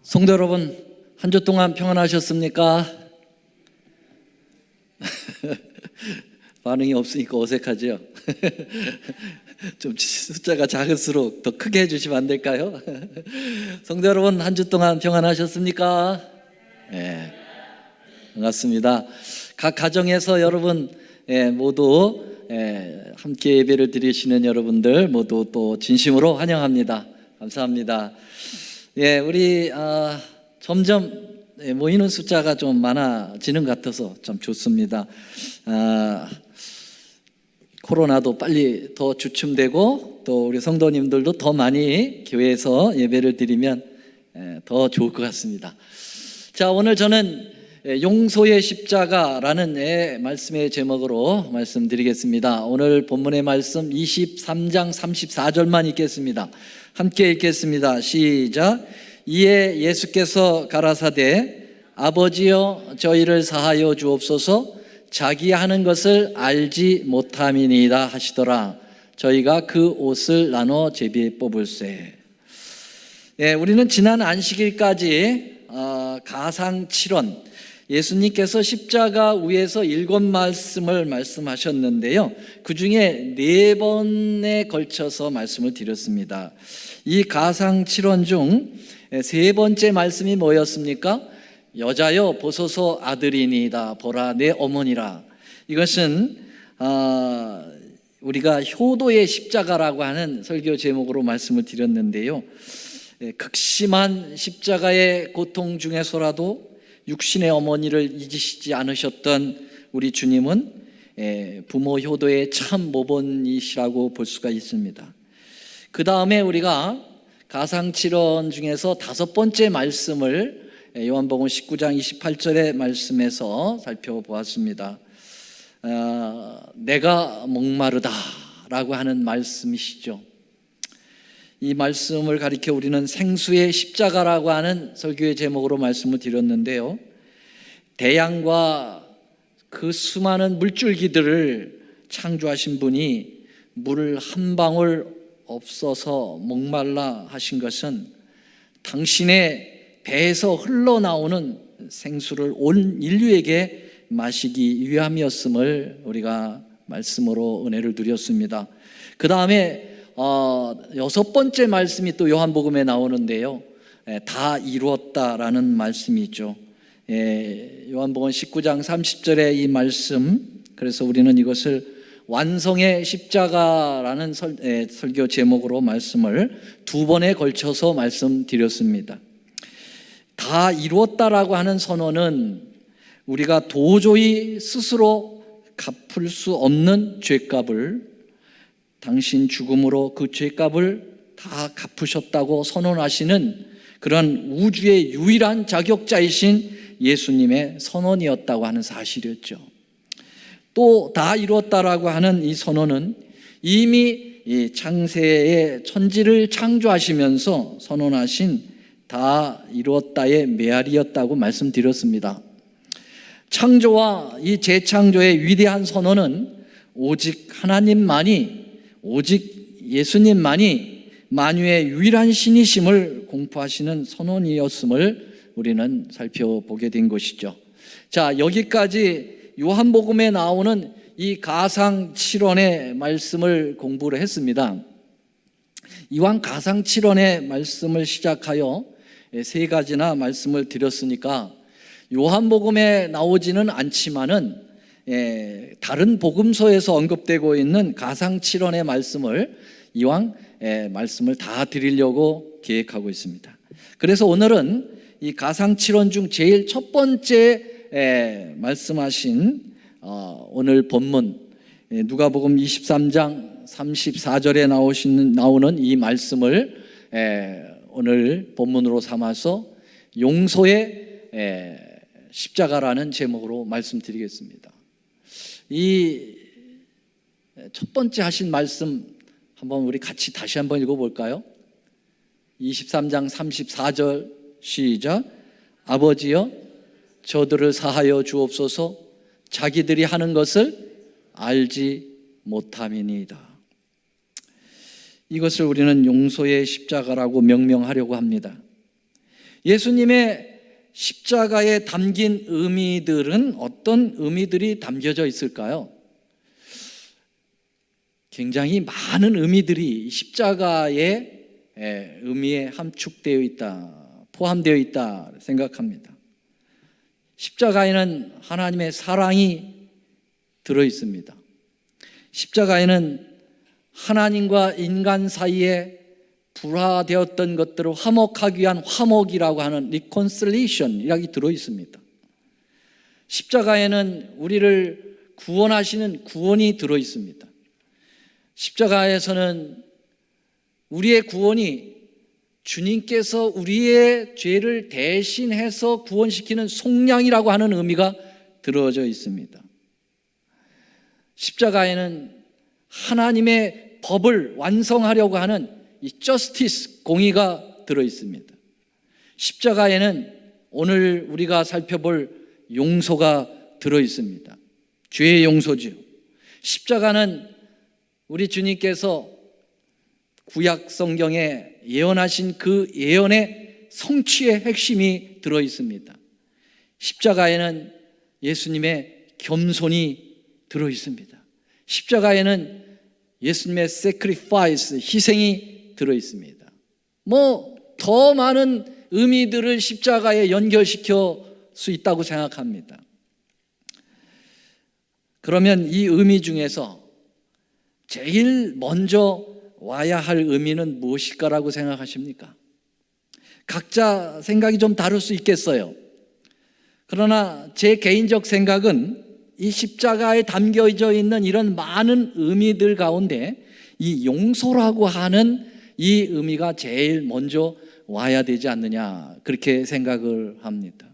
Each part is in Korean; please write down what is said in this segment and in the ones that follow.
성도 여러분, 한 주 동안 평안하셨습니까? 반응이 없으니까 어색하죠? 좀 숫자가 작을수록 더 크게 해주시면 안 될까요? 성도 여러분, 한 주 동안 평안하셨습니까? 네, 반갑습니다. 각 가정에서 여러분 모두 함께 예배를 드리시는 여러분들 모두 또 진심으로 환영합니다. 감사합니다. 우리 점점 모이는 숫자가 좀 많아지는 것 같아서 좀 좋습니다. 코로나도 빨리 더 주춤되고 또 우리 성도님들도 더 많이 교회에서 예배를 드리면 더 좋을 것 같습니다. 자, 오늘 저는 용서의 십자가라는 말씀의 제목으로 말씀드리겠습니다. 오늘 본문의 말씀 23장 34절만 읽겠습니다. 함께 읽겠습니다. 시작. 이에 예수께서 가라사대 아버지여 저희를 사하여 주옵소서 자기 하는 것을 알지 못함이니이다 하시더라. 저희가 그 옷을 나눠 제비에 뽑을세. 우리는 지난 안식일까지 가상칠언, 예수님께서 십자가 위에서 7말씀을 말씀하셨는데요, 그 중에 4번에 걸쳐서 말씀을 드렸습니다. 이 가상칠언 중 3번째 말씀이 뭐였습니까? 여자여 보소서 아들이니이다 보라 내 어머니라. 이것은 우리가 효도의 십자가라고 하는 설교 제목으로 말씀을 드렸는데요, 극심한 십자가의 고통 중에서라도 육신의 어머니를 잊으시지 않으셨던 우리 주님은 부모 효도의 참 모범이시라고 볼 수가 있습니다. 그 다음에 우리가 가상칠언 중에서 5번째 말씀을 요한복음 19장 28절의 말씀에서 살펴보았습니다. 내가 목마르다 라고 하는 말씀이시죠. 이 말씀을 가리켜 우리는 생수의 십자가라고 하는 설교의 제목으로 말씀을 드렸는데요, 대양과 그 수많은 물줄기들을 창조하신 분이 물 한 방울 없어서 목말라 하신 것은 당신의 배에서 흘러나오는 생수를 온 인류에게 마시기 위함이었음을 우리가 말씀으로 은혜를 누렸습니다. 그 다음에 6번째 말씀이 또 요한복음에 나오는데요, 다 이루었다라는 말씀이죠. 요한복음 19장 30절의 이 말씀, 그래서 우리는 이것을 완성의 십자가라는 설교 제목으로 말씀을 2번에 걸쳐서 말씀드렸습니다. 다 이루었다라고 하는 선언은 우리가 도저히 스스로 갚을 수 없는 죄값을 당신 죽음으로 그 죄값을 다 갚으셨다고 선언하시는 그런 우주의 유일한 자격자이신 예수님의 선언이었다고 하는 사실이었죠. 또 다 이루었다라고 하는 이 선언은 이미 이 창세의 천지를 창조하시면서 선언하신 다 이루었다의 메아리였다고 말씀드렸습니다. 창조와 이 재창조의 위대한 선언은 오직 하나님만이, 오직 예수님만이 만유의 유일한 신이심을 공포하시는 선언이었음을 우리는 살펴보게 된 것이죠. 자, 여기까지 요한복음에 나오는 이 가상칠언의 말씀을 공부를 했습니다. 이왕 가상칠언의 말씀을 시작하여 3가지나 말씀을 드렸으니까 요한복음에 나오지는 않지만은 다른 복음서에서 언급되고 있는 가상칠언의 말씀을 이왕 말씀을 다 드리려고 계획하고 있습니다. 그래서 오늘은 이 가상칠언 중 제일 첫 번째 말씀하신 오늘 본문 누가복음 23장 34절에 나오는 이 말씀을 오늘 본문으로 삼아서 용서의 십자가라는 제목으로 말씀드리겠습니다. 이 첫 번째 하신 말씀 한번 우리 같이 다시 한번 읽어볼까요? 23장 34절 시작. 아버지여 저들을 사하여 주옵소서 자기들이 하는 것을 알지 못함이니이다. 이것을 우리는 용서의 십자가라고 명명하려고 합니다. 예수님의 십자가에 담긴 의미들은 어떤 의미들이 담겨져 있을까요? 굉장히 많은 의미들이 십자가의 의미에 함축되어 있다, 포함되어 있다 생각합니다. 십자가에는 하나님의 사랑이 들어 있습니다. 십자가에는 하나님과 인간 사이에 불화되었던 것들을 화목하기 위한 화목이라고 하는 reconciliation이라고 들어 있습니다. 십자가에는 우리를 구원하시는 구원이 들어 있습니다. 십자가에서는 우리의 구원이 주님께서 우리의 죄를 대신해서 구원시키는 속량이라고 하는 의미가 들어져 있습니다. 십자가에는 하나님의 법을 완성하려고 하는 이 justice, 공의가 들어 있습니다. 십자가에는 오늘 우리가 살펴볼 용서가 들어 있습니다. 죄의 용서죠. 십자가는 우리 주님께서 구약 성경에 예언하신 그 예언의 성취의 핵심이 들어 있습니다. 십자가에는 예수님의 겸손이 들어 있습니다. 십자가에는 예수님의 sacrifice, 희생이 들어 있습니다. 더 많은 의미들을 십자가에 연결시켜 수 있다고 생각합니다. 그러면 이 의미 중에서 제일 먼저 와야 할 의미는 무엇일까라고 생각하십니까? 각자 생각이 좀 다를 수 있겠어요. 그러나 제 개인적 생각은 이 십자가에 담겨져 있는 이런 많은 의미들 가운데 이 용서라고 하는 이 의미가 제일 먼저 와야 되지 않느냐, 그렇게 생각을 합니다.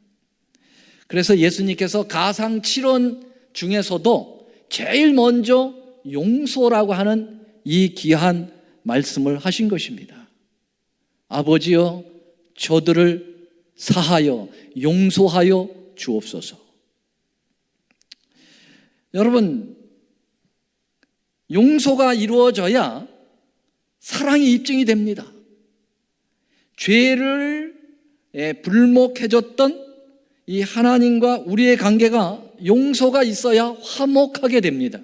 그래서 예수님께서 가상칠언 중에서도 제일 먼저 용서라고 하는 이 귀한 말씀을 하신 것입니다. 아버지여, 저들을 사하여 용서하여 주옵소서. 여러분, 용서가 이루어져야 사랑이 입증이 됩니다. 죄를 불목해줬던 이 하나님과 우리의 관계가 용서가 있어야 화목하게 됩니다.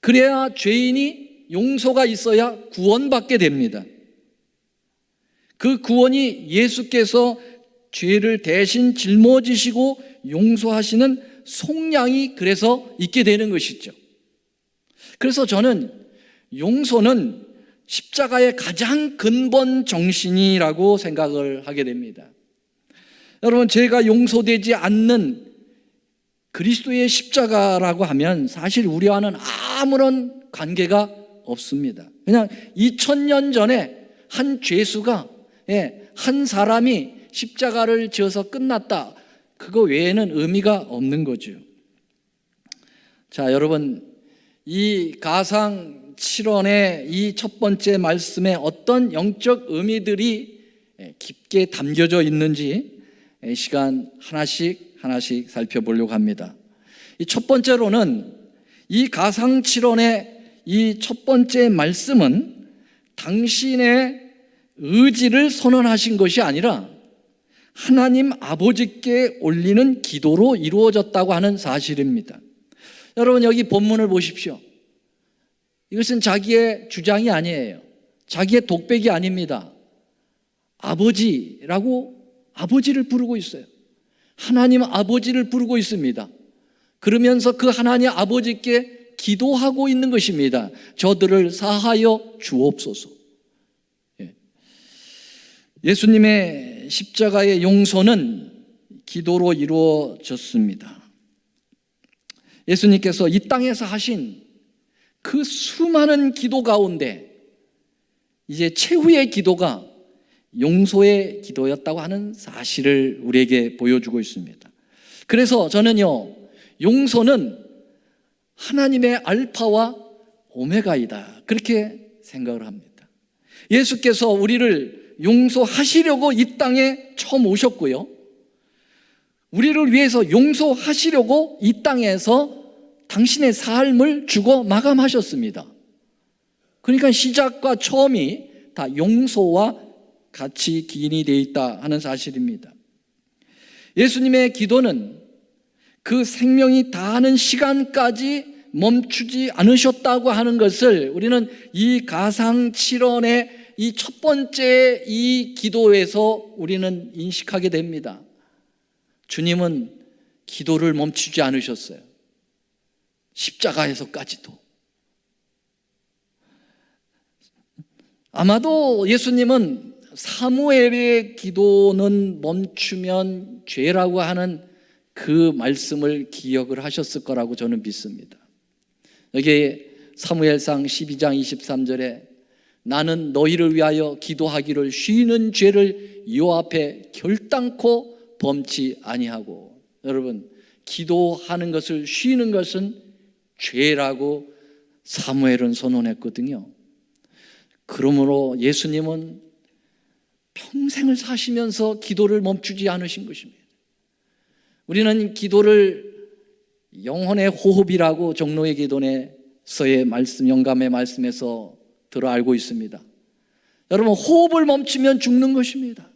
그래야 죄인이 용서가 있어야 구원받게 됩니다. 그 구원이 예수께서 죄를 대신 짊어지시고 용서하시는 속량이 그래서 있게 되는 것이죠. 그래서 저는 용서는 십자가의 가장 근본 정신이라고 생각을 하게 됩니다. 여러분, 제가 용서되지 않는 그리스도의 십자가라고 하면 사실 우리와는 아무런 관계가 없습니다. 그냥 2000년 전에 한 죄수가, 한 사람이 십자가를 지어서 끝났다, 그거 외에는 의미가 없는 거죠. 자, 여러분, 이 가상칠언의 이 첫 번째 말씀에 어떤 영적 의미들이 깊게 담겨져 있는지 시간 하나씩 살펴보려고 합니다. 이 첫 번째로는 이 가상칠언의 이 첫 번째 말씀은 당신의 의지를 선언하신 것이 아니라 하나님 아버지께 올리는 기도로 이루어졌다고 하는 사실입니다. 여러분, 여기 본문을 보십시오. 이것은 자기의 주장이 아니에요. 자기의 독백이 아닙니다. 아버지라고 아버지를 부르고 있어요. 하나님 아버지를 부르고 있습니다. 그러면서 그 하나님 아버지께 기도하고 있는 것입니다. 저들을 사하여 주옵소서. 예수님의 십자가의 용서는 기도로 이루어졌습니다. 예수님께서 이 땅에서 하신 그 수많은 기도 가운데 이제 최후의 기도가 용서의 기도였다고 하는 사실을 우리에게 보여주고 있습니다. 그래서 저는요, 용서는 하나님의 알파와 오메가이다, 그렇게 생각을 합니다. 예수께서 우리를 용서하시려고 이 땅에 처음 오셨고요, 우리를 위해서 용서하시려고 이 땅에서 당신의 삶을 주고 마감하셨습니다. 그러니까 시작과 처음이 다 용서와 같이 기인이 되어 있다 하는 사실입니다. 예수님의 기도는 그 생명이 다하는 시간까지 멈추지 않으셨다고 하는 것을 우리는 이 가상칠언의 이 첫 번째 이 기도에서 우리는 인식하게 됩니다. 주님은 기도를 멈추지 않으셨어요. 십자가에서까지도. 아마도 예수님은 사무엘의 기도는 멈추면 죄라고 하는 그 말씀을 기억을 하셨을 거라고 저는 믿습니다. 여기 사무엘상 12장 23절에 나는 너희를 위하여 기도하기를 쉬는 죄를 여호와 앞에 결단코 범치 아니하고. 여러분, 기도하는 것을 쉬는 것은 죄라고 사무엘은 선언했거든요. 그러므로 예수님은 평생을 사시면서 기도를 멈추지 않으신 것입니다. 우리는 기도를 영혼의 호흡이라고 종로의 기도에서의 말씀, 영감의 말씀에서 들어 알고 있습니다. 여러분, 호흡을 멈추면 죽는 것입니다.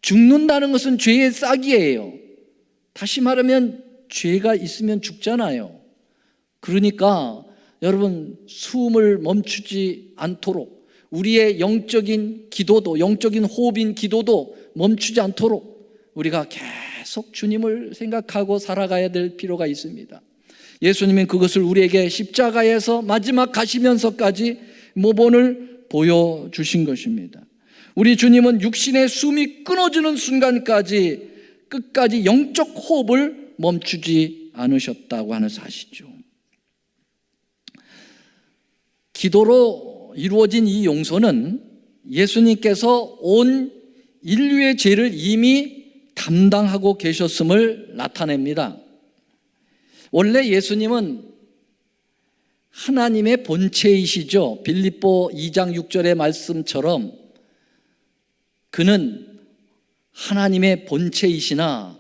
죽는다는 것은 죄의 싹이에요. 다시 말하면 죄가 있으면 죽잖아요. 그러니까 여러분, 숨을 멈추지 않도록 우리의 영적인 기도도, 영적인 호흡인 기도도 멈추지 않도록 우리가 계속 주님을 생각하고 살아가야 될 필요가 있습니다. 예수님은 그것을 우리에게 십자가에서 마지막 가시면서까지 모본을 보여주신 것입니다. 우리 주님은 육신의 숨이 끊어지는 순간까지 끝까지 영적 호흡을 멈추지 않으셨다고 하는 사실이죠. 기도로 이루어진 이 용서는 예수님께서 온 인류의 죄를 이미 담당하고 계셨음을 나타냅니다. 원래 예수님은 하나님의 본체이시죠. 빌립보 2장 6절의 말씀처럼 그는 하나님의 본체이시나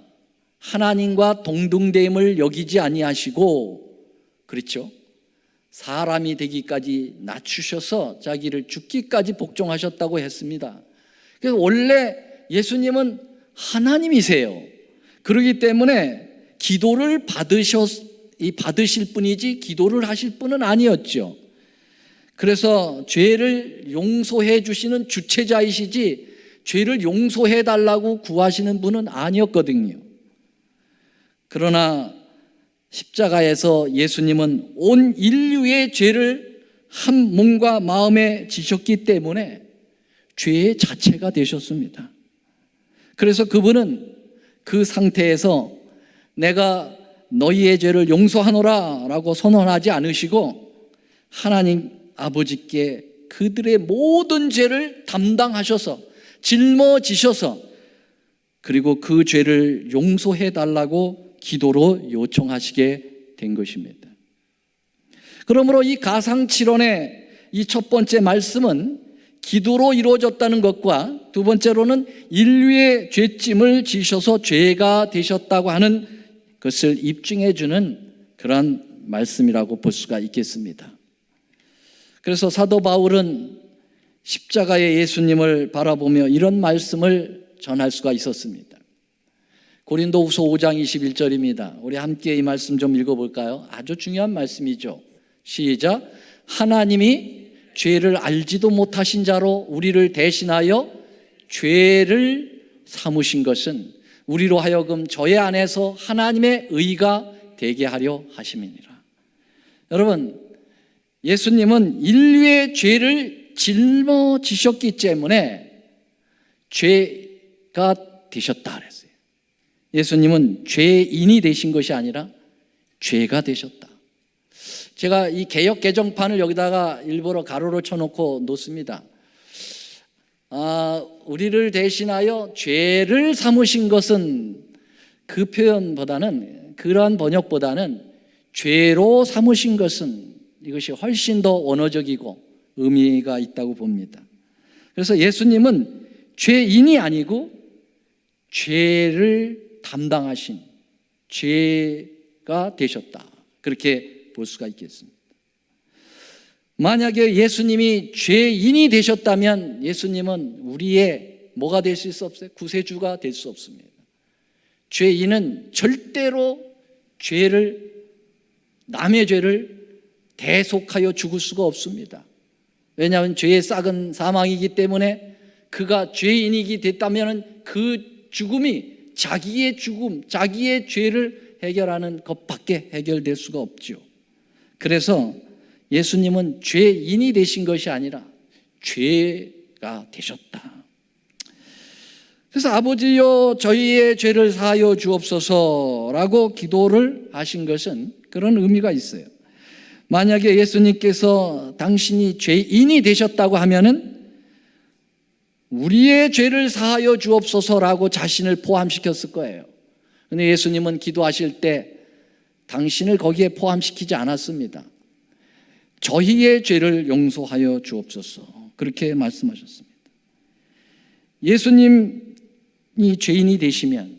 하나님과 동등됨을 여기지 아니하시고, 그렇죠? 사람이 되기까지 낮추셔서 자기를 죽기까지 복종하셨다고 했습니다. 그래서 원래 예수님은 하나님이세요. 그렇기 때문에 기도를 받으실 분이지 기도를 하실 분은 아니었죠. 그래서 죄를 용서해 주시는 주체자이시지 죄를 용서해 달라고 구하시는 분은 아니었거든요. 그러나 십자가에서 예수님은 온 인류의 죄를 한 몸과 마음에 지셨기 때문에 죄의 자체가 되셨습니다. 그래서 그분은 그 상태에서 내가 너희의 죄를 용서하노라 라고 선언하지 않으시고 하나님 아버지께 그들의 모든 죄를 담당하셔서 짊어지셔서 그리고 그 죄를 용서해 달라고 기도로 요청하시게 된 것입니다. 그러므로 이 가상칠언의 이 첫 번째 말씀은 기도로 이루어졌다는 것과 두 번째로는 인류의 죄짐을 지셔서 죄가 되셨다고 하는 것을 입증해 주는 그러한 말씀이라고 볼 수가 있겠습니다. 그래서 사도 바울은 십자가의 예수님을 바라보며 이런 말씀을 전할 수가 있었습니다. 고린도후서 5장 21절입니다. 우리 함께 이 말씀 좀 읽어볼까요? 아주 중요한 말씀이죠. 시작. 하나님이 죄를 알지도 못하신 자로 우리를 대신하여 죄를 삼으신 것은 우리로 하여금 저의 안에서 하나님의 의가 되게 하려 하심이니라. 여러분, 예수님은 인류의 죄를 짊어지셨기 때문에 죄가 되셨다 그랬어요. 예수님은 죄인이 되신 것이 아니라 죄가 되셨다. 제가 이 개역 개정판을 여기다가 일부러 가로로 쳐놓고 놓습니다. 우리를 대신하여 죄를 삼으신 것은 그 표현보다는, 그러한 번역보다는 죄로 삼으신 것은 이것이 훨씬 더 원어적이고 의미가 있다고 봅니다. 그래서 예수님은 죄인이 아니고 죄를 담당하신 죄가 되셨다. 그렇게 볼 수가 있겠습니다. 만약에 예수님이 죄인이 되셨다면 예수님은 우리의 뭐가 되실 수 없어요? 구세주가 될 수 없습니다. 죄인은 절대로 남의 죄를 대속하여 죽을 수가 없습니다. 왜냐하면 죄의 싹은 사망이기 때문에 그가 죄인이기 됐다면 그 죽음이 자기의 죽음, 자기의 죄를 해결하는 것밖에 해결될 수가 없죠. 그래서 예수님은 죄인이 되신 것이 아니라 죄가 되셨다. 그래서 아버지여 저희의 죄를 사하여 주옵소서라고 기도를 하신 것은 그런 의미가 있어요. 만약에 예수님께서 당신이 죄인이 되셨다고 하면은 우리의 죄를 사하여 주옵소서라고 자신을 포함시켰을 거예요. 그런데 예수님은 기도하실 때 당신을 거기에 포함시키지 않았습니다. 저희의 죄를 용서하여 주옵소서, 그렇게 말씀하셨습니다. 예수님이 죄인이 되시면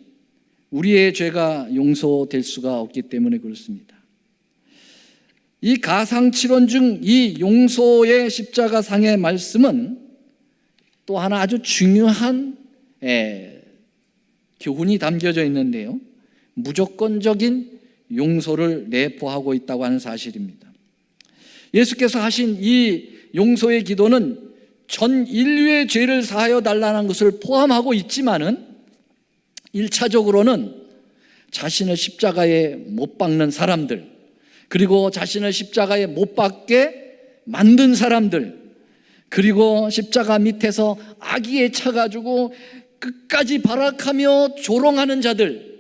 우리의 죄가 용서될 수가 없기 때문에 그렇습니다. 이 가상칠언 중 이 용서의 십자가상의 말씀은 또 하나 아주 중요한 교훈이 담겨져 있는데요, 무조건적인 용서를 내포하고 있다고 하는 사실입니다. 예수께서 하신 이 용서의 기도는 전 인류의 죄를 사하여 달라는 것을 포함하고 있지만은 1차적으로는 자신을 십자가에 못 박는 사람들, 그리고 자신을 십자가에 못 박게 만든 사람들, 그리고 십자가 밑에서 악의에 차가지고 끝까지 발악하며 조롱하는 자들,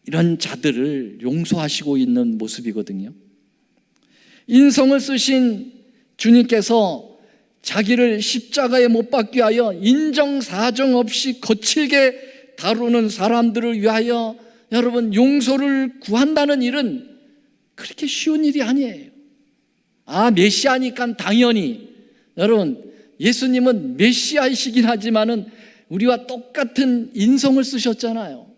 이런 자들을 용서하시고 있는 모습이거든요. 인성을 쓰신 주님께서 자기를 십자가에 못 박게 하여 인정사정 없이 거칠게 다루는 사람들을 위하여 여러분 용서를 구한다는 일은 그렇게 쉬운 일이 아니에요. 메시아니까 당연히, 여러분 예수님은 메시아이시긴 하지만은 우리와 똑같은 인성을 쓰셨잖아요.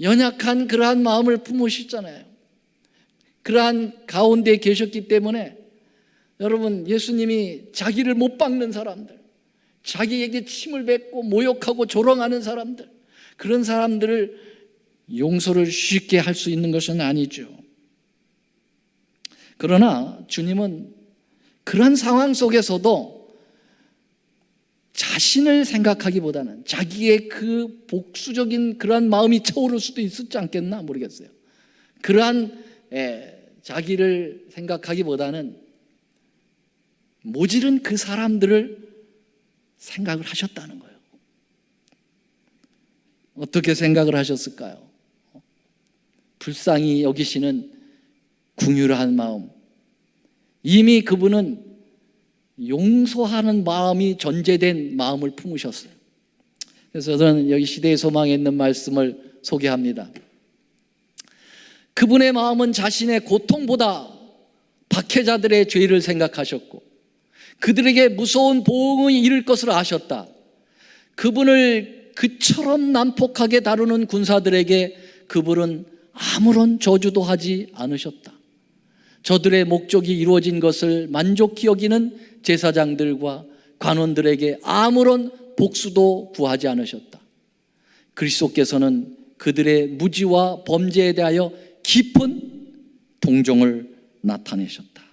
연약한 그러한 마음을 품으셨잖아요. 그러한 가운데 계셨기 때문에 여러분 예수님이 자기를 못 박는 사람들, 자기에게 침을 뱉고 모욕하고 조롱하는 사람들, 그런 사람들을 용서를 쉽게 할 수 있는 것은 아니죠. 그러나 주님은 그런 상황 속에서도 자신을 생각하기보다는 자기의 그 복수적인 그런 마음이 차오를 수도 있었지 않겠나 모르겠어요. 그러한 자기를 생각하기보다는 모질은 그 사람들을 생각을 하셨다는 거예요. 어떻게 생각을 하셨을까요? 불쌍히 여기시는 긍휼한 마음, 이미 그분은 용서하는 마음이 전제된 마음을 품으셨어요. 그래서 저는 여기 시대의 소망에 있는 말씀을 소개합니다. 그분의 마음은 자신의 고통보다 박해자들의 죄를 생각하셨고 그들에게 무서운 보응이 이를 것을 아셨다. 그분을 그처럼 난폭하게 다루는 군사들에게 그분은 아무런 저주도 하지 않으셨다. 저들의 목적이 이루어진 것을 만족히 여기는 제사장들과 관원들에게 아무런 복수도 구하지 않으셨다. 그리스도께서는 그들의 무지와 범죄에 대하여 깊은 동정을 나타내셨다.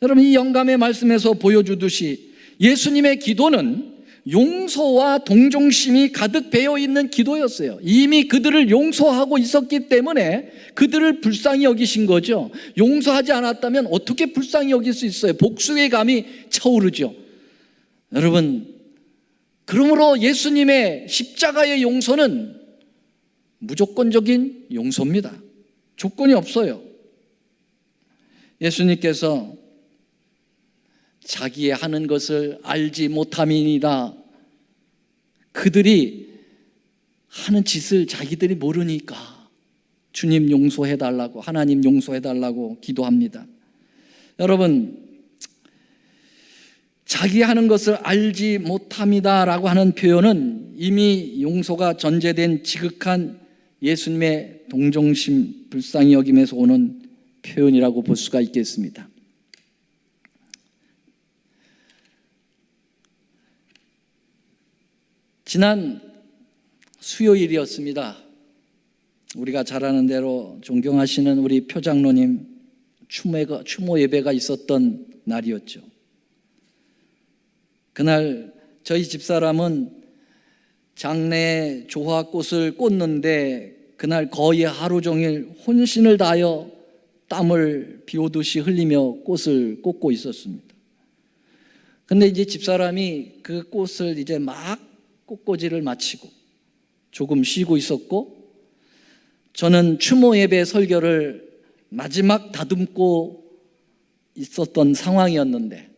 여러분, 이 영감의 말씀에서 보여주듯이 예수님의 기도는 용서와 동정심이 가득 배어있는 기도였어요. 이미 그들을 용서하고 있었기 때문에 그들을 불쌍히 여기신 거죠. 용서하지 않았다면 어떻게 불쌍히 여길 수 있어요? 복수의 감이 차오르죠. 여러분, 그러므로 예수님의 십자가의 용서는 무조건적인 용서입니다. 조건이 없어요. 예수님께서 자기의 하는 것을 알지 못함이니라, 그들이 하는 짓을 자기들이 모르니까 주님 용서해달라고, 하나님 용서해달라고 기도합니다. 여러분, 자기 하는 것을 알지 못함이다라고 하는 표현은 이미 용서가 전제된 지극한 예수님의 동정심, 불쌍히 여김에서 오는 표현이라고 볼 수가 있겠습니다. 지난 수요일이었습니다. 우리가 잘 아는 대로 존경하시는 우리 표장로님 추모 예배가 있었던 날이었죠. 그날 저희 집사람은 장례 조화꽃을 꽂는데 그날 거의 하루 종일 혼신을 다하여 땀을 비오듯이 흘리며 꽃을 꽂고 있었습니다. 근데 이제 집사람이 그 꽃을 이제 막 꽃꽂이를 마치고 조금 쉬고 있었고, 저는 추모 예배 설교를 마지막 다듬고 있었던 상황이었는데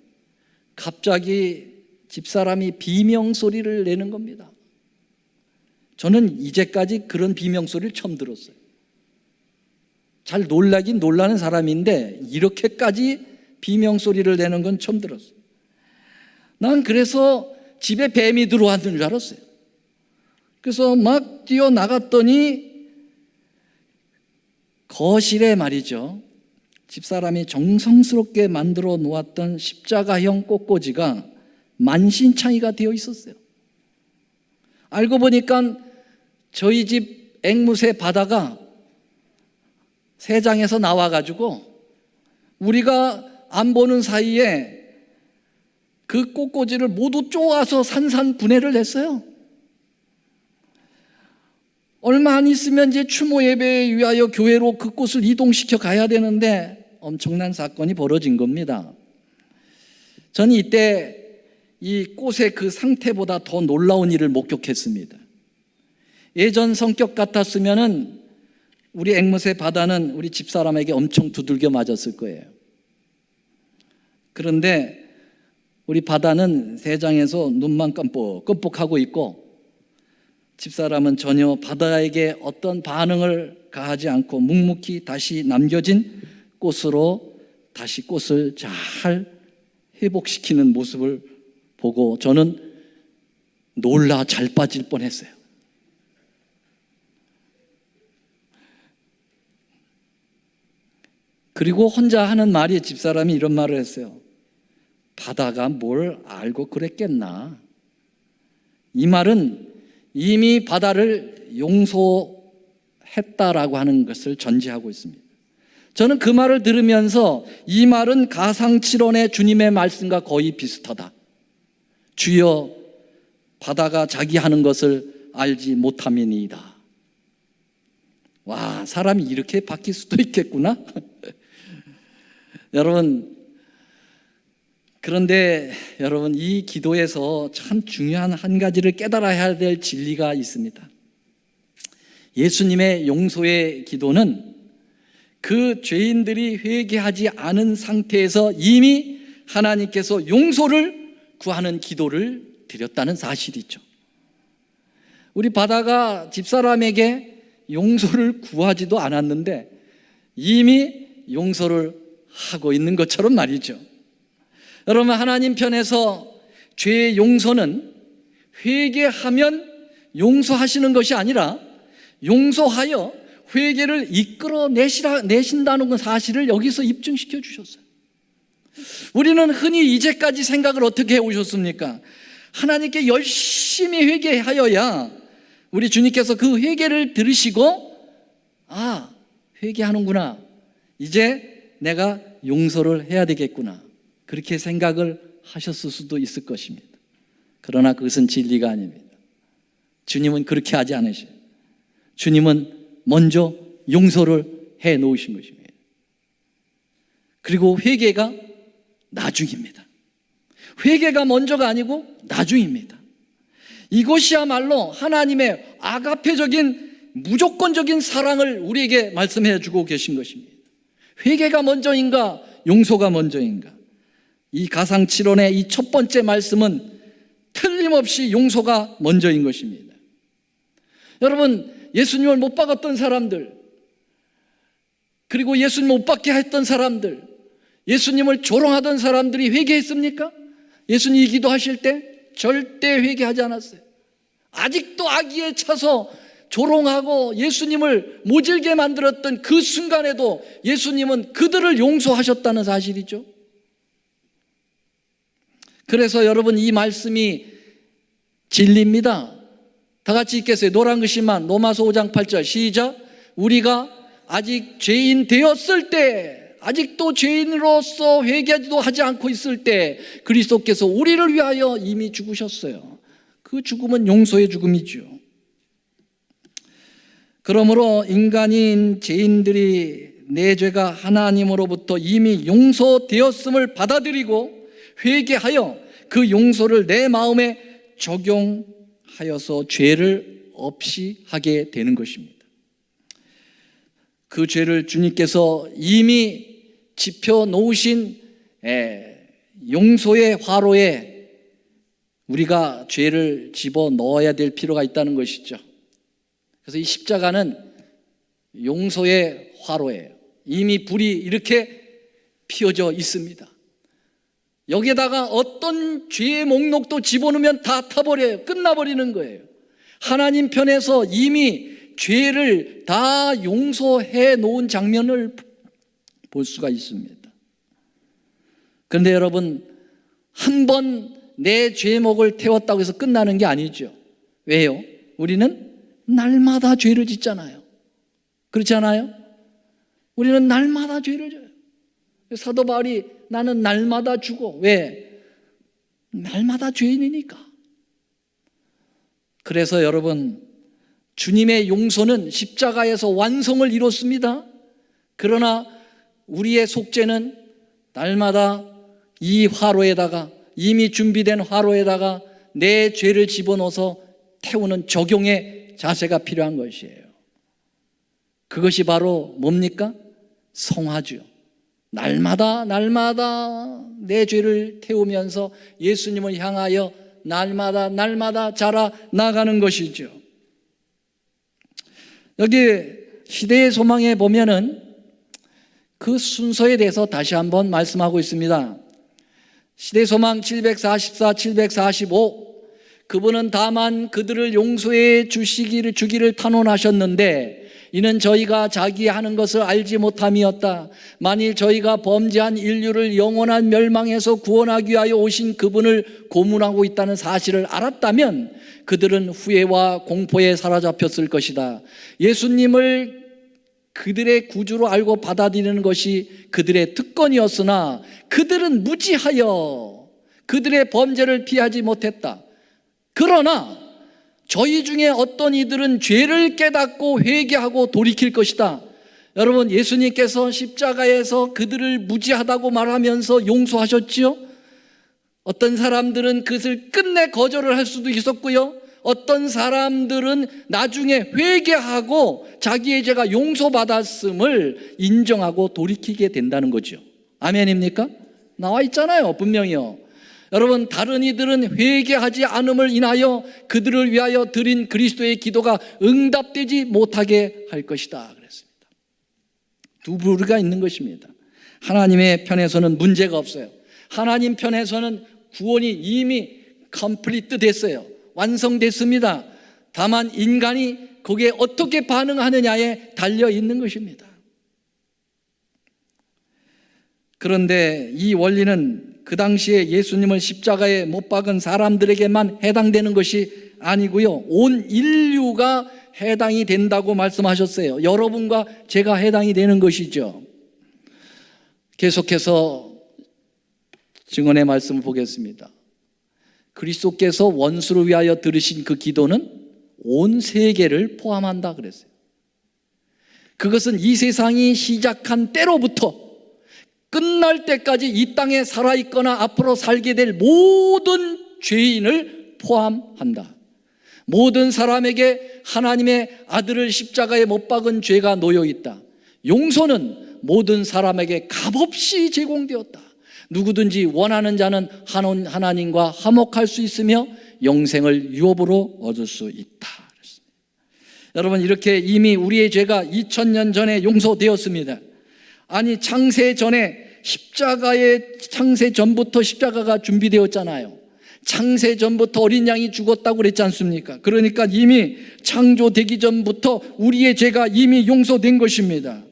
갑자기 집사람이 비명소리를 내는 겁니다. 저는 이제까지 그런 비명소리를 처음 들었어요. 잘 놀라긴 놀라는 사람인데 이렇게까지 비명소리를 내는 건 처음 들었어요. 난 그래서 집에 뱀이 들어왔는 줄 알았어요. 그래서 막 뛰어나갔더니 거실에 말이죠, 집사람이 정성스럽게 만들어 놓았던 십자가형 꽃꽂이가 만신창이가 되어 있었어요. 알고 보니까 저희 집 앵무새 바다가 새장에서 나와가지고 우리가 안 보는 사이에 그 꽃꽂이를 모두 쪼아서 산산분해를 했어요. 얼마 안 있으면 이제 추모 예배에 위하여 교회로 그 꽃을 이동시켜 가야 되는데 엄청난 사건이 벌어진 겁니다. 저는 이때 이 꽃의 그 상태보다 더 놀라운 일을 목격했습니다. 예전 성격 같았으면은 우리 앵무새 바다는 우리 집사람에게 엄청 두들겨 맞았을 거예요. 그런데 우리 바다는 새장에서 눈만 깜뻑깜뻑하고 있고, 집사람은 전혀 바다에게 어떤 반응을 가하지 않고 묵묵히 다시 남겨진 꽃으로 다시 꽃을 잘 회복시키는 모습을 보고 저는 놀라 잘 빠질 뻔했어요. 그리고 혼자 하는 말이, 집사람이 이런 말을 했어요. 바다가 뭘 알고 그랬겠나. 이 말은 이미 바다를 용서했다라고 하는 것을 전제하고 있습니다. 저는 그 말을 들으면서 이 말은 가상칠언의 주님의 말씀과 거의 비슷하다. 주여, 바다가 자기 하는 것을 알지 못함이니이다. 와, 사람이 이렇게 바뀔 수도 있겠구나. 그런데 여러분, 이 기도에서 참 중요한 한 가지를 깨달아야 될 진리가 있습니다. 예수님의 용서의 기도는 그 죄인들이 회개하지 않은 상태에서 이미 하나님께서 용서를 구하는 기도를 드렸다는 사실이죠. 우리 바다가 집사람에게 용서를 구하지도 않았는데 이미 용서를 하고 있는 것처럼 말이죠. 여러분, 하나님 편에서 죄의 용서는 회개하면 용서하시는 것이 아니라 용서하여 회개를 이끌어내신다는 사실을 여기서 입증시켜 주셨어요. 우리는 흔히 이제까지 생각을 어떻게 해오셨습니까? 하나님께 열심히 회개하여야 우리 주님께서 그 회개를 들으시고, 아, 회개하는구나, 이제 내가 용서를 해야 되겠구나, 그렇게 생각을 하셨을 수도 있을 것입니다. 그러나 그것은 진리가 아닙니다. 주님은 그렇게 하지 않으셔요. 주님은 먼저 용서를 해 놓으신 것입니다. 그리고 회개가 나중입니다. 회개가 먼저가 아니고 나중입니다. 이것이야말로 하나님의 아가페적인 무조건적인 사랑을 우리에게 말씀해 주고 계신 것입니다. 회개가 먼저인가 용서가 먼저인가? 이 가상칠언의 이 첫 번째 말씀은 틀림없이 용서가 먼저인 것입니다. 여러분, 예수님을 못 박았던 사람들, 그리고 예수님 못 받게 했던 사람들, 예수님을 조롱하던 사람들이 회개했습니까? 예수님이 기도하실 때 절대 회개하지 않았어요. 아직도 악의에 차서 조롱하고 예수님을 모질게 만들었던 그 순간에도 예수님은 그들을 용서하셨다는 사실이죠. 그래서 여러분, 이 말씀이 진리입니다. 다 같이 읽겠어요. 노란 글씨만, 로마서 5장 8절 시작. 우리가 아직 죄인 되었을 때, 아직도 죄인으로서 회개하지도 하지 않고 있을 때 그리스도께서 우리를 위하여 이미 죽으셨어요. 그 죽음은 용서의 죽음이죠. 그러므로 인간인 죄인들이 내 죄가 하나님으로부터 이미 용서되었음을 받아들이고 회개하여 그 용서를 내 마음에 적용하여서 죄를 없이 하게 되는 것입니다. 그 죄를 주님께서 이미 짚어 놓으신 용서의 화로에 우리가 죄를 집어 넣어야 될 필요가 있다는 것이죠. 그래서 이 십자가는 용서의 화로예요. 이미 불이 이렇게 피어져 있습니다. 여기에다가 어떤 죄의 목록도 집어넣으면 다 타버려요. 끝나버리는 거예요. 하나님 편에서 이미 죄를 다 용서해 놓은 장면을 볼 수가 있습니다. 그런데 여러분, 한 번 내 죄목을 태웠다고 해서 끝나는 게 아니죠. 왜요? 우리는 날마다 죄를 짓잖아요. 그렇지 않아요? 우리는 날마다 죄를 져요. 사도 바울이 나는 날마다 죽어. 왜? 날마다 죄인이니까. 그래서 여러분, 주님의 용서는 십자가에서 완성을 이뤘습니다. 그러나 우리의 속죄는 날마다 이 화로에다가, 이미 준비된 화로에다가 내 죄를 집어넣어서 태우는 적용의 자세가 필요한 것이에요. 그것이 바로 뭡니까? 성화죠. 날마다 내 죄를 태우면서 예수님을 향하여 날마다 자라 나가는 것이죠. 여기 시대의 소망에 보면은 그 순서에 대해서 다시 한번 말씀하고 있습니다. 시대의 소망 744, 745. 그분은 다만 그들을 용서해 주기를 탄원하셨는데 이는 저희가 자기 하는 것을 알지 못함이었다. 만일 저희가 범죄한 인류를 영원한 멸망에서 구원하기 위하여 오신 그분을 고문하고 있다는 사실을 알았다면 그들은 후회와 공포에 사로잡혔을 것이다. 예수님을 그들의 구주로 알고 받아들이는 것이 그들의 특권이었으나 그들은 무지하여 그들의 범죄를 피하지 못했다. 그러나 저희 중에 어떤 이들은 죄를 깨닫고 회개하고 돌이킬 것이다. 여러분, 예수님께서 십자가에서 그들을 무지하다고 말하면서 용서하셨지요? 어떤 사람들은 그것을 끝내 거절을 할 수도 있었고요, 어떤 사람들은 나중에 회개하고 자기의 죄가 용서받았음을 인정하고 돌이키게 된다는 거죠. 아멘입니까? 나와 있잖아요, 분명히요. 여러분, 다른 이들은 회개하지 않음을 인하여 그들을 위하여 드린 그리스도의 기도가 응답되지 못하게 할 것이다 그랬습니다. 두 부류가 있는 것입니다. 하나님의 편에서는 문제가 없어요. 하나님 편에서는 구원이 이미 컴플리트 됐어요. 완성됐습니다. 다만 인간이 거기에 어떻게 반응하느냐에 달려 있는 것입니다. 그런데 이 원리는 그 당시에 예수님을 십자가에 못 박은 사람들에게만 해당되는 것이 아니고요, 온 인류가 해당이 된다고 말씀하셨어요. 여러분과 제가 해당이 되는 것이죠. 계속해서 증언의 말씀을 보겠습니다. 그리스도께서 원수를 위하여 들으신 그 기도는 온 세계를 포함한다 그랬어요. 그것은 이 세상이 시작한 때로부터 끝날 때까지 이 땅에 살아있거나 앞으로 살게 될 모든 죄인을 포함한다. 모든 사람에게 하나님의 아들을 십자가에 못 박은 죄가 놓여있다. 용서는 모든 사람에게 값없이 제공되었다. 누구든지 원하는 자는 하나님과 화목할 수 있으며 영생을 유업으로 얻을 수 있다. 여러분, 이렇게 이미 우리의 죄가 2000년 전에 용서되었습니다. 아니, 창세 전부터 십자가가 준비되었잖아요. 창세 전부터 어린 양이 죽었다고 그랬지 않습니까? 그러니까 이미 창조되기 전부터 우리의 죄가 이미 용서된 것입니다.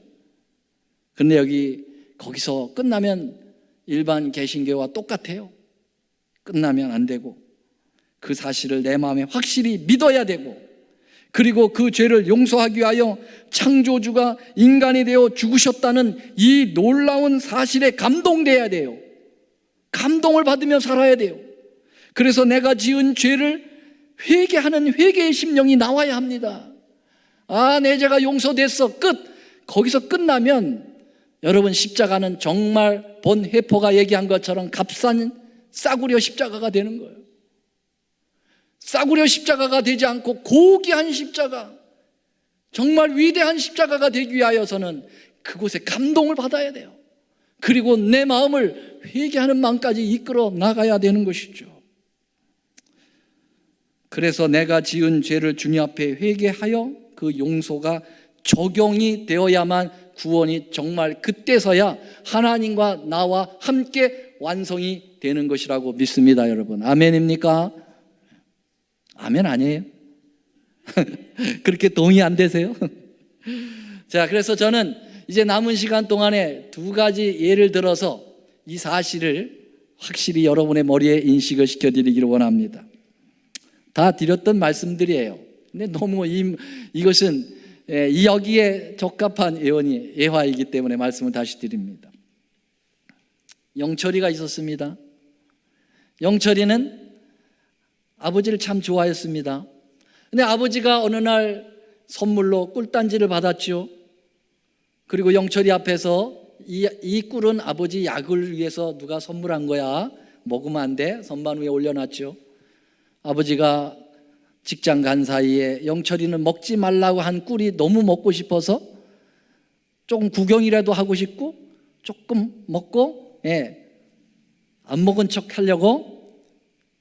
그런데 거기서 끝나면 일반 개신교와 똑같아요. 끝나면 안 되고 그 사실을 내 마음에 확실히 믿어야 되고, 그리고 그 죄를 용서하기 위하여 창조주가 인간이 되어 죽으셨다는 이 놀라운 사실에 감동돼야 돼요. 감동을 받으며 살아야 돼요. 그래서 내가 지은 죄를 회개하는 회개의 심령이 나와야 합니다. 아, 내 죄가 용서됐어, 끝. 거기서 끝나면 여러분, 십자가는 정말 본해포가 얘기한 것처럼 값싼 싸구려 십자가가 되는 거예요. 싸구려 십자가가 되지 않고 고귀한 십자가, 정말 위대한 십자가가 되기 위하여서는 그곳에 감동을 받아야 돼요. 그리고 내 마음을 회개하는 마음까지 이끌어 나가야 되는 것이죠. 그래서 내가 지은 죄를 주님 앞에 회개하여 그 용서가 적용이 되어야만 구원이 정말 그때서야 하나님과 나와 함께 완성이 되는 것이라고 믿습니다. 여러분, 아멘입니까? 아멘 아니에요? 그렇게 동의 안 되세요? 자, 그래서 저는 이제 남은 시간 동안에 두 가지 예를 들어서 이 사실을 확실히 여러분의 머리에 인식을 시켜드리기를 원합니다. 다 드렸던 말씀들이에요. 근데 너무 이것은 여기에 적합한 예화이기 때문에 말씀을 다시 드립니다. 영철이가 있었습니다. 영철이는 아버지를 참 좋아했습니다. 근데 아버지가 어느 날 선물로 꿀단지를 받았죠. 그리고 영철이 앞에서 이 꿀은 아버지 약을 위해서 누가 선물한 거야, 먹으면 안 돼, 선반 위에 올려놨죠. 아버지가 직장 간 사이에 영철이는 먹지 말라고 한 꿀이 너무 먹고 싶어서 조금 구경이라도 하고 싶고 조금 먹고 안 먹은 척 하려고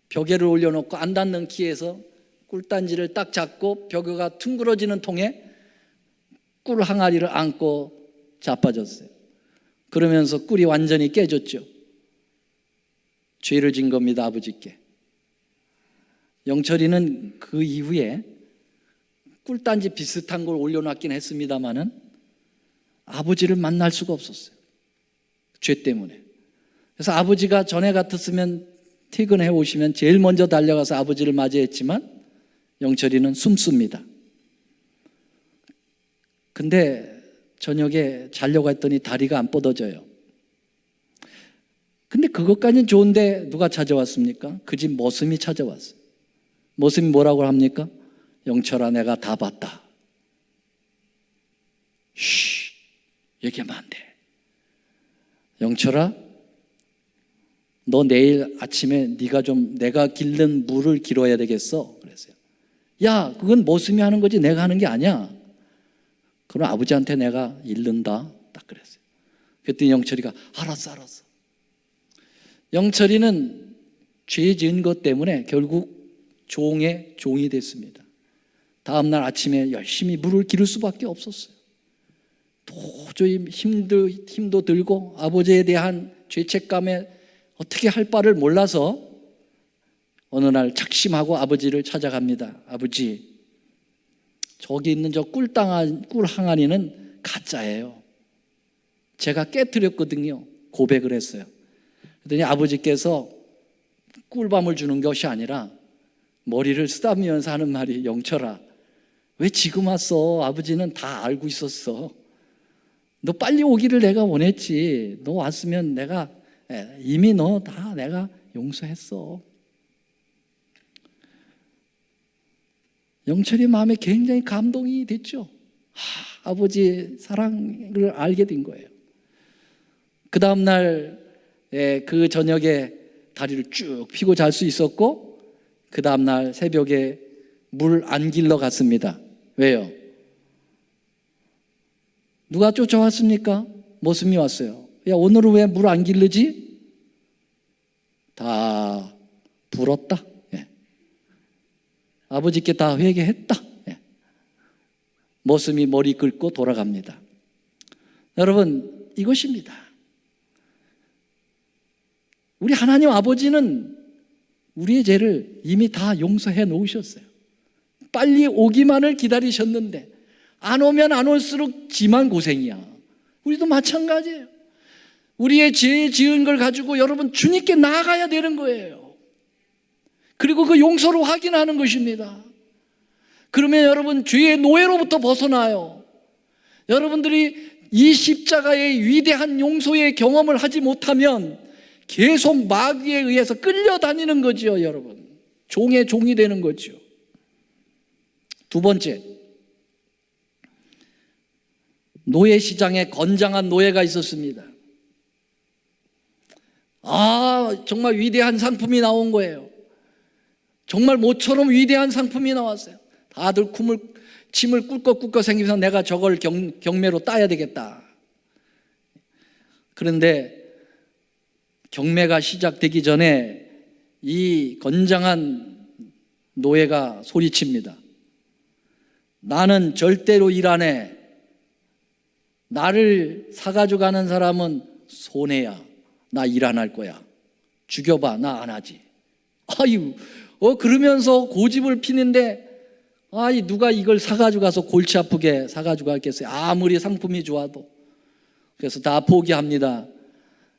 벽에를 올려놓고 안 닿는 키에서 꿀단지를 딱 잡고 벽에가 퉁그러지는 통에 꿀 항아리를 안고 자빠졌어요. 그러면서 꿀이 완전히 깨졌죠. 죄를 진 겁니다, 아버지께. 영철이는 그 이후에 꿀단지 비슷한 걸 올려놨긴 했습니다마는 아버지를 만날 수가 없었어요. 죄 때문에. 그래서 아버지가 전에 같았으면 퇴근해 오시면 제일 먼저 달려가서 아버지를 맞이했지만 영철이는 숨습니다. 근데 저녁에 자려고 했더니 다리가 안 뻗어져요. 근데 그것까지는 좋은데 누가 찾아왔습니까? 그 집 머슴이 찾아왔어요. 머슴이 뭐라고 합니까? 영철아, 내가 다 봤다. 쉬, 얘기하면 안 돼. 영철아, 너 내일 아침에 내가 길른 물을 길어야 되겠어. 그랬어요. 야, 그건 머슴이 하는 거지 내가 하는 게 아니야. 그럼 아버지한테 내가 잃는다. 딱 그랬어요. 그랬더니 영철이가 알았어. 영철이는 죄 지은 것 때문에 결국 종의 종이 됐습니다. 다음날 아침에 열심히 물을 기를 수밖에 없었어요. 도저히 힘도 들고 아버지에 대한 죄책감에 어떻게 할 바를 몰라서 어느 날 작심하고 아버지를 찾아갑니다. 아버지, 저기 있는 저 꿀 항아리는 가짜예요. 제가 깨뜨렸거든요. 고백을 했어요. 그랬더니 아버지께서 꿀밤을 주는 것이 아니라 머리를 쓰다미면서 하는 말이, 영철아, 왜 지금 왔어? 아버지는 다 알고 있었어. 너 빨리 오기를 내가 원했지. 너 왔으면 내가 이미 너 다 내가 용서했어. 영철이 마음에 굉장히 감동이 됐죠. 아버지의 사랑을 알게 된 거예요. 그 다음날 그 저녁에 다리를 쭉 펴고 잘 수 있었고, 그 다음날 새벽에 물 안 길러 갔습니다. 왜요? 누가 쫓아왔습니까? 머슴이 왔어요. 야, 오늘은 왜 물 안 길르지? 다 불었다. 아버지께 다 회개했다. 머슴이 머리 긁고 돌아갑니다. 여러분, 이것입니다. 우리 하나님 아버지는 우리의 죄를 이미 다 용서해 놓으셨어요. 빨리 오기만을 기다리셨는데 안 오면 안 올수록 지만 고생이야. 우리도 마찬가지예요. 우리의 죄 지은 걸 가지고 여러분 주님께 나아가야 되는 거예요. 그리고 그 용서를 확인하는 것입니다. 그러면 여러분 죄의 노예로부터 벗어나요. 여러분들이 이 십자가의 위대한 용서의 경험을 하지 못하면 계속 마귀에 의해서 끌려다니는 거죠, 여러분. 종의 종이 되는 거죠. 두 번째, 노예 시장에 건장한 노예가 있었습니다. 정말 위대한 상품이 나온 거예요. 정말 모처럼 위대한 상품이 나왔어요. 다들 침을 꿀꺽꿀꺽 생기면서 내가 저걸 경매로 따야 되겠다. 그런데 경매가 시작되기 전에 이 건장한 노예가 소리칩니다. 나는 절대로 일 안 해. 나를 사가지고 가는 사람은 손해야. 나 일 안 할 거야. 죽여봐. 나 안 하지. 그러면서 고집을 피는데 누가 이걸 사가지고 가서 골치 아프게 사가지고 갔겠어요. 아무리 상품이 좋아도. 그래서 다 포기합니다.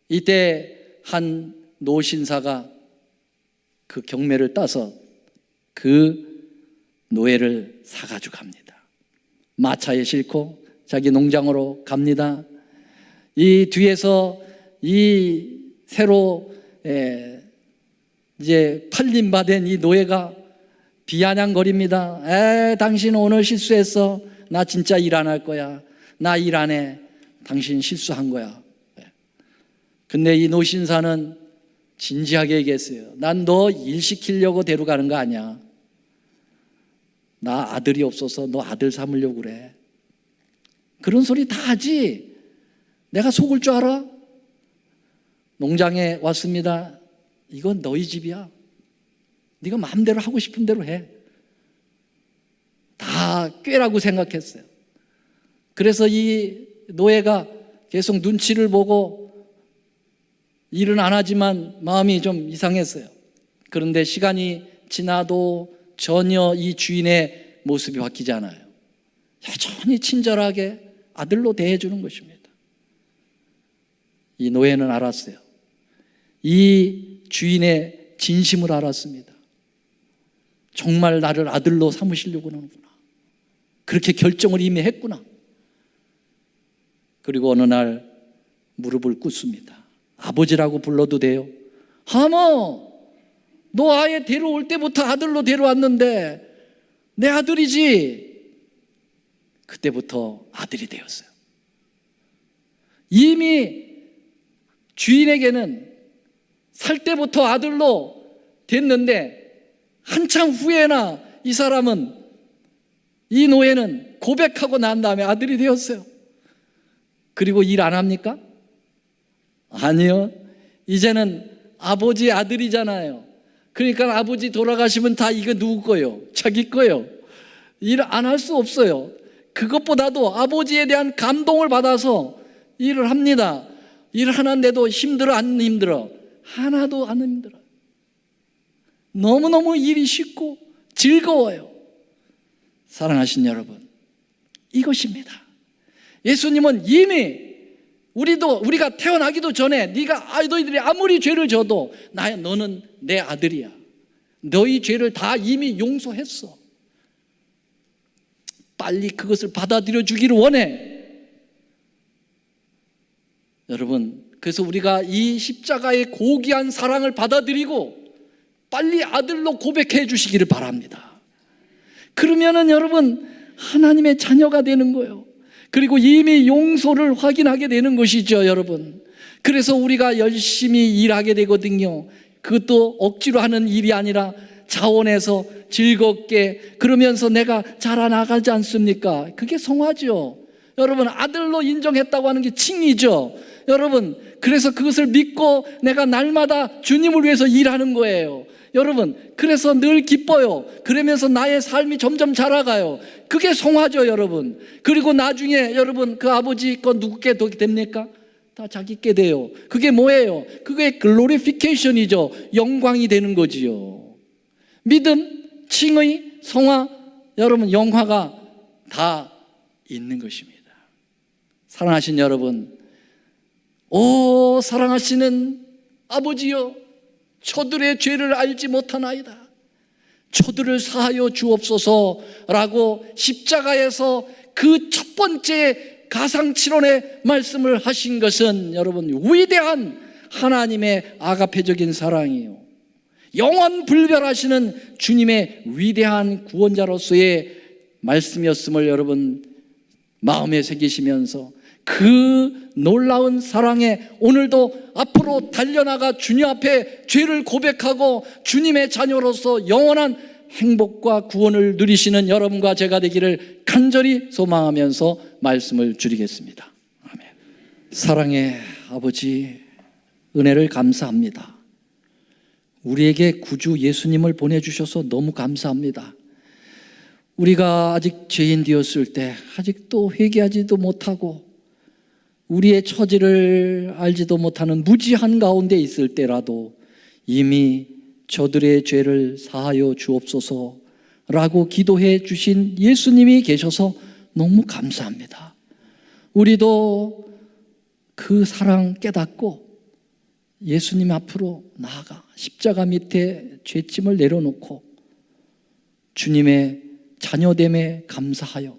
이때 한 노신사가 그 경매를 따서 그 노예를 사가지고 갑니다. 마차에 싣고 자기 농장으로 갑니다. 이 뒤에서 이 새로 이제 팔림받은 이 노예가 비아냥거립니다. 당신 오늘 실수했어. 나 진짜 일 안 할 거야. 나 일 안 해. 당신 실수한 거야. 근데 이 노신사는 진지하게 얘기했어요. 난 너 일 시키려고 데려가는 거 아니야. 나 아들이 없어서 너 아들 삼으려고 그래. 그런 소리 다 하지. 내가 속을 줄 알아? 농장에 왔습니다. 이건 너희 집이야. 네가 마음대로 하고 싶은 대로 해. 다 꾀라고 생각했어요. 그래서 이 노예가 계속 눈치를 보고 일은 안 하지만 마음이 좀 이상했어요. 그런데 시간이 지나도 전혀 이 주인의 모습이 바뀌지 않아요. 여전히 친절하게 아들로 대해주는 것입니다. 이 노예는 알았어요. 이 주인의 진심을 알았습니다. 정말 나를 아들로 삼으시려고 하는구나. 그렇게 결정을 이미 했구나. 그리고 어느 날 무릎을 꿇습니다. 아버지라고 불러도 돼요? 하모, 너 아예 데려올 때부터 아들로 데려왔는데 내 아들이지. 그때부터 아들이 되었어요. 이미 주인에게는 살 때부터 아들로 됐는데 한참 후에나 이 사람은, 이 노예는 고백하고 난 다음에 아들이 되었어요. 그리고 일 안 합니까? 아니요. 이제는 아버지 아들이잖아요. 그러니까 아버지 돌아가시면 다 이거 누구 거예요? 자기 거예요. 일 안 할 수 없어요. 그것보다도 아버지에 대한 감동을 받아서 일을 합니다. 일 하는데도 힘들어 안 힘들어? 하나도 안 힘들어. 너무너무 일이 쉽고 즐거워요. 사랑하신 여러분, 이것입니다. 예수님은 이미 우리가 태어나기도 전에 너희들이 아무리 죄를 져도 너는 내 아들이야. 너희 죄를 다 이미 용서했어. 빨리 그것을 받아들여 주기를 원해. 여러분, 그래서 우리가 이 십자가의 고귀한 사랑을 받아들이고 빨리 아들로 고백해 주시기를 바랍니다. 그러면은 여러분 하나님의 자녀가 되는 거예요. 그리고 이미 용서를 확인하게 되는 것이죠, 여러분. 그래서 우리가 열심히 일하게 되거든요. 그것도 억지로 하는 일이 아니라 자원해서 즐겁게, 그러면서 내가 자라나가지 않습니까? 그게 성화죠. 여러분, 아들로 인정했다고 하는 게 칭이죠. 여러분, 그래서 그것을 믿고 내가 날마다 주님을 위해서 일하는 거예요. 여러분, 그래서 늘 기뻐요. 그러면서 나의 삶이 점점 자라가요. 그게 성화죠, 여러분. 그리고 나중에 여러분 그 아버지 거 누구께 됩니까? 다 자기께 돼요. 그게 뭐예요? 그게 글로리피케이션이죠. 영광이 되는 거지요. 믿음, 칭의, 성화, 여러분 영화가 다 있는 것입니다. 사랑하신 여러분, 오 사랑하시는 아버지여, 저들의 죄를 알지 못하나이다. 저들을 사하여 주옵소서라고 십자가에서 그 첫 번째 가상칠언의 말씀을 하신 것은 여러분 위대한 하나님의 아가페적인 사랑이에요. 영원 불멸하시는 주님의 위대한 구원자로서의 말씀이었음을 여러분 마음에 새기시면서 그 놀라운 사랑에 오늘도 앞으로 달려나가 주님 앞에 죄를 고백하고 주님의 자녀로서 영원한 행복과 구원을 누리시는 여러분과 제가 되기를 간절히 소망하면서 말씀을 드리겠습니다. 아멘. 사랑의 아버지, 은혜를 감사합니다. 우리에게 구주 예수님을 보내주셔서 너무 감사합니다. 우리가 아직 죄인 되었을 때 아직도 회개하지도 못하고 우리의 처지를 알지도 못하는 무지한 가운데 있을 때라도 이미 저들의 죄를 사하여 주옵소서라고 기도해 주신 예수님이 계셔서 너무 감사합니다. 우리도 그 사랑 깨닫고 예수님 앞으로 나아가 십자가 밑에 죄짐을 내려놓고 주님의 자녀됨에 감사하여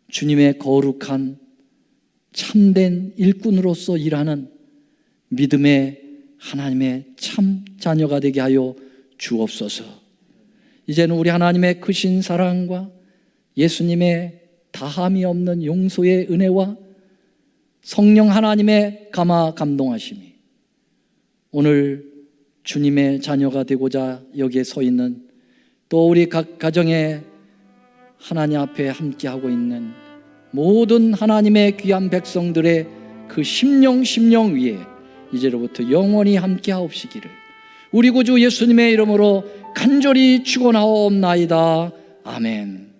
주님의 거룩한 참된 일꾼으로서 일하는 믿음의 하나님의 참 자녀가 되게 하여 주옵소서. 이제는 우리 하나님의 크신 사랑과 예수님의 다함이 없는 용서의 은혜와 성령 하나님의 감화 감동하심이 오늘 주님의 자녀가 되고자 여기에 서 있는 또 우리 각 가정에 하나님 앞에 함께하고 있는 모든 하나님의 귀한 백성들의 그 심령 위에 이제로부터 영원히 함께하옵시기를 우리 구주 예수님의 이름으로 간절히 축원하옵나이다. 아멘.